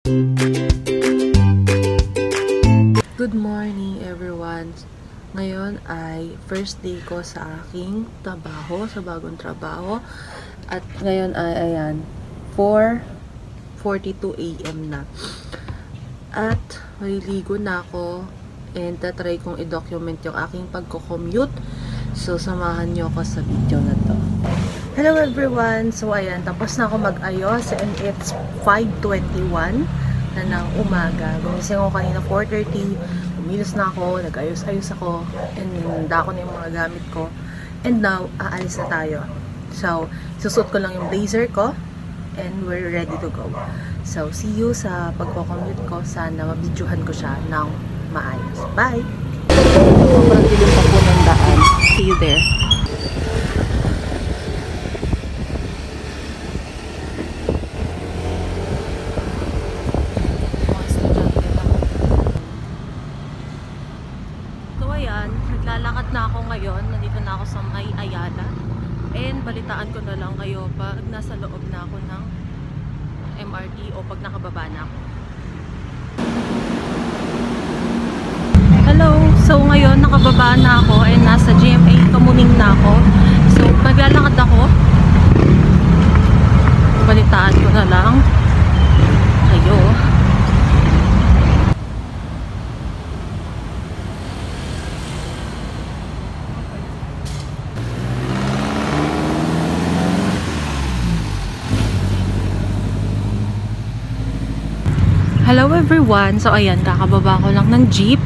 Good morning everyone. Ngayon ay first day ko sa aking trabaho, sa bagong trabaho. At ngayon ay ayan, 4:42 AM na. At maliligo na ako and tatry kong i-document yung aking pagko-commute. So samahan nyo ako sa video na to. Hello everyone! So ayan, tapos na ako mag-ayos and it's 5:21 na ng umaga. Gumising ako kanina 4:30. Umilos na ako, nag-ayos-ayos ako, and nanda ko na yung mga gamit ko. And now, aalis na tayo. So, susuot ko lang yung blazer ko and we're ready to go. So, see you sa pagko-commute ko. Sana mabidyohan ko siya ng maayos. Bye! Sobrang dilim pa po ng daan. See you there. Naglalakad na ako ngayon. Nandito na ako sa May Ayala. And balitaan ko na lang kayo pag nasa loob na ako ng MRT o pag nakababa na ako. Hello! So ngayon nakababa na ako and nasa GMA Kamuning na ako. So naglalakad ako. Balitaan ko na lang kayo. Hello everyone! So ayan, kakababa ko lang ng jeep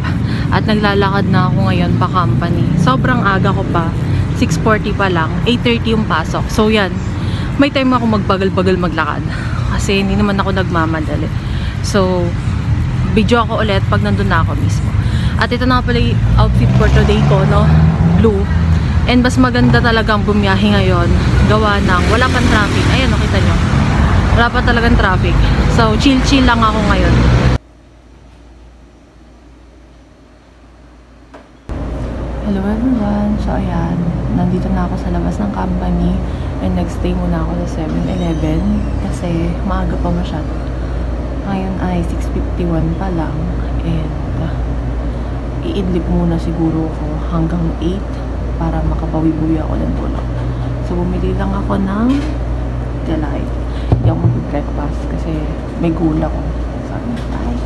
at naglalakad na ako ngayon pa company. Sobrang aga ko pa, 6:40 pa lang, 8:30 yung pasok. So yan, may time ako magbagal-bagal maglakad kasi hindi naman ako nagmamadali. So, video ako ulit pag nandun na ako mismo. At ito na pala yung outfit for today ko, no? Blue. And mas maganda talagang bumiyahe ngayon. Gawa ng wala pang traffic. Ayan, nakita nyo. Wala pa talagang traffic. So, chill-chill lang ako ngayon. Hello everyone! So, ayan. Nandito na ako sa labas ng company. And nagstay muna ako sa 7-Eleven. Kasi maaga pa masyado. Ngayon ay 6:51 pa lang. And iidlip muna siguro ako hanggang 8 para makabawi-buwi ako ng tulog. So, bumili lang ako ng delight. Hindi ako mag-breakfast kasi may gula ko. Sorry, bye!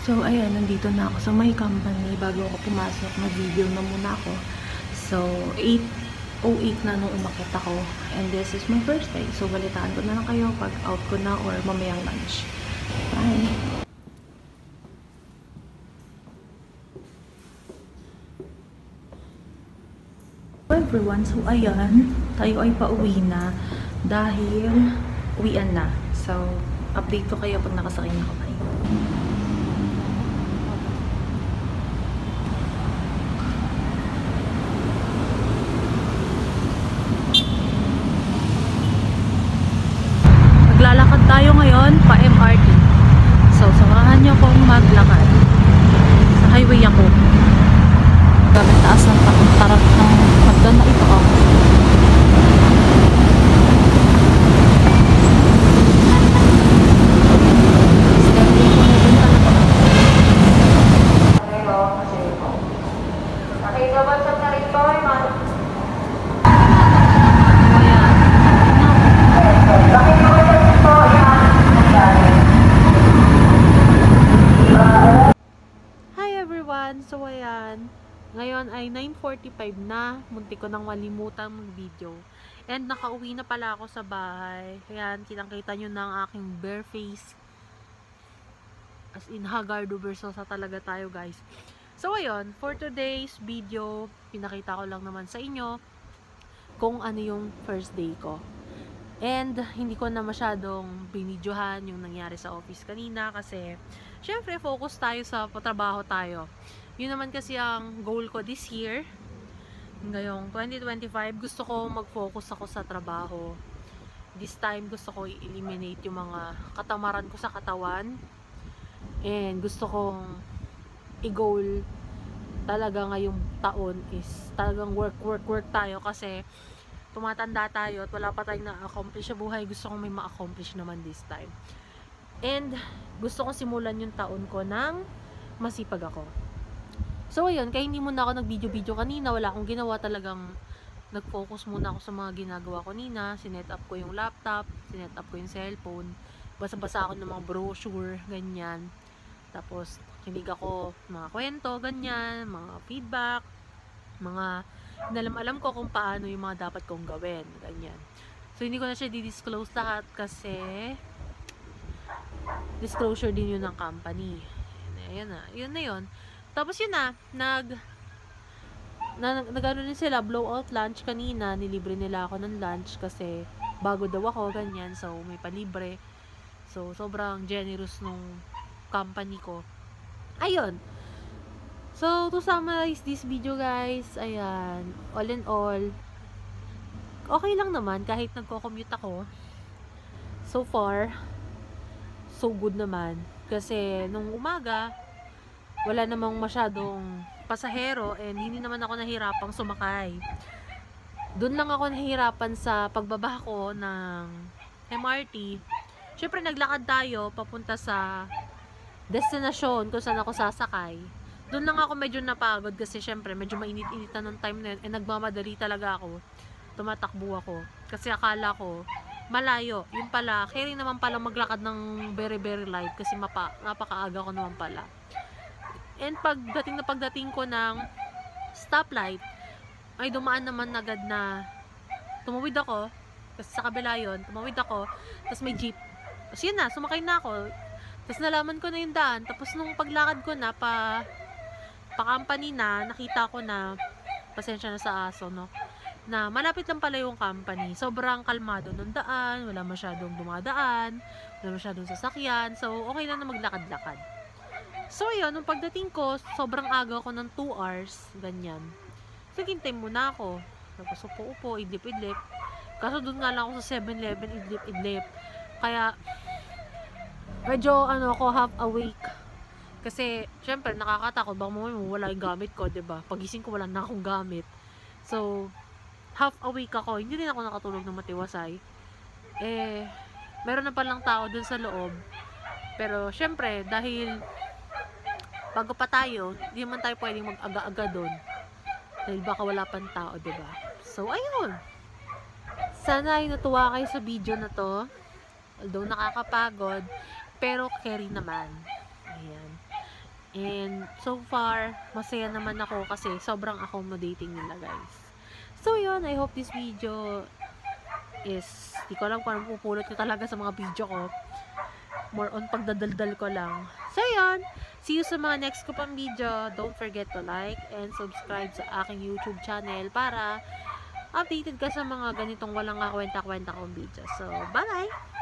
So, ayan, nandito na ako sa my company. Bago ako pumasok, mag-video na muna ako. So, 8:08 na nung umakit ako. And this is my first day. So, balitaan ko na lang kayo pag out ko na or mamayang lunch. Bye! Everyone, so ayan, tayo ay pauwi na dahil uwian na. So, update ko kayo pag nakasakay na kamay. Maglalakad tayo ngayon pa MRT. So, samahan nyo kong maglakad. Sa highway ako. Gamit taas ng tarap ng hagdan na ito ako. Hi everyone! So ayan, ngayon ay 9:45 na. Muntik ko nang malimutan mag-video. And nakauwi na pala ako sa bahay. Ayan, kitang-kita nyo ng aking bare face. As in, haggard versosa talaga tayo guys. So ayun, for today's video, pinakita ko lang naman sa inyo kung ano yung first day ko. And hindi ko na masyadong binidyohan yung nangyari sa office kanina kasi syempre focus tayo sa patrabaho tayo. Yun naman kasi ang goal ko this year. Ngayong 2025, gusto ko mag-focus ako sa trabaho. This time, gusto ko i-eliminate yung mga katamaran ko sa katawan. And gusto kong i-goal talaga ngayong taon is talagang work tayo kasi tumatanda tayo at wala pa tayong na-accomplish sa buhay, gusto kong may ma-accomplish naman this time. And gusto kong simulan yung taon ko ng masipag ako. So ayun, kaya hindi muna ako nag-video-video kanina, wala akong ginawa, talagang nag-focus muna ako sa mga ginagawa ko nina. Sinet up ko yung laptop, sinet up ko yung cellphone, basa-basa ako ng mga brochure, ganyan. Tapos kinig ako mga kwento, ganyan, mga feedback, mga alam ko kung paano yung mga dapat kong gawin, ganyan. So hindi ko na siya di-disclose lahat kasi disclosure din yun ng company. Ayan na, yun na yun. Tapos yun na, nagano din sila, blowout lunch kanina, nilibre nila ako ng lunch kasi bago daw ako, ganyan, so may palibre. So sobrang generous nung company ko. Ayun. So to summarize this video guys, ayan, all in all, okay lang naman kahit nagko-commute ako. So far, so good naman. Kasi nung umaga, wala namang masyadong pasahero and hindi naman ako nahirapang sumakay. Doon lang ako nahirapan sa pagbaba ko ng MRT. Syempre naglakad tayo papunta sa destinasyon kung saan ako sasakay. Doon lang ako medyo napagod kasi syempre medyo mainit-initan nung time na yun and nagmamadali talaga ako. Tumatakbo ako kasi akala ko malayo. Yung pala, kaya naman pala maglakad ng very light kasi napakaaga ko naman pala. And pagdating ko ng stoplight, ay dumaan naman agad na tumawid ako, kasi sa kabila yun, tumawid ako, tapos may jeep. Tapos yun na, sumakay na ako. Tapos nalaman ko na yung daan. Tapos nung paglakad ko na, pa-company na, nakita ko na, pasensya na sa aso, no? Na malapit lang pala yung company. Sobrang kalmado ng daan, wala masyadong dumadaan, wala masyadong sasakyan. So, okay lang na maglakad-lakad. So, yun, nung pagdating ko, sobrang aga ko ng 2 hours, ganyan. So, hintay muna ako. Tapos, upo-upo, idlip-idlip. Kaso, doon nga lang ako sa 7-Eleven, idlip-idlip. Kaya, medyo, ako, half awake. Kasi, syempre, nakakatakot. Baka wala yung gamit ko, diba? Pagising ko, wala na akong gamit. So, half awake ako. Hindi rin ako nakatulog ng matiwasay. Meron na palang tao dun sa loob. Pero, syempre, dahil bago pa tayo, hindi man tayo pwedeng mag-aga-aga doon. Dahil baka wala pang tao, diba? So, ayun. Sana ay natuwa kayo sa video na to. Although nakakapagod, pero carry naman. Ayan. And so far, masaya naman ako kasi sobrang accommodating nila, guys. So, yun. I hope this video is, di ko alam kung anong pupulot ko talaga sa mga video ko. More on pagdadaldal ko lang. So, yun. See you sa mga next ko pang video. Don't forget to like and subscribe sa aking YouTube channel para updated ka sa mga ganitong walang kakwenta-kwenta kong video. So, bye!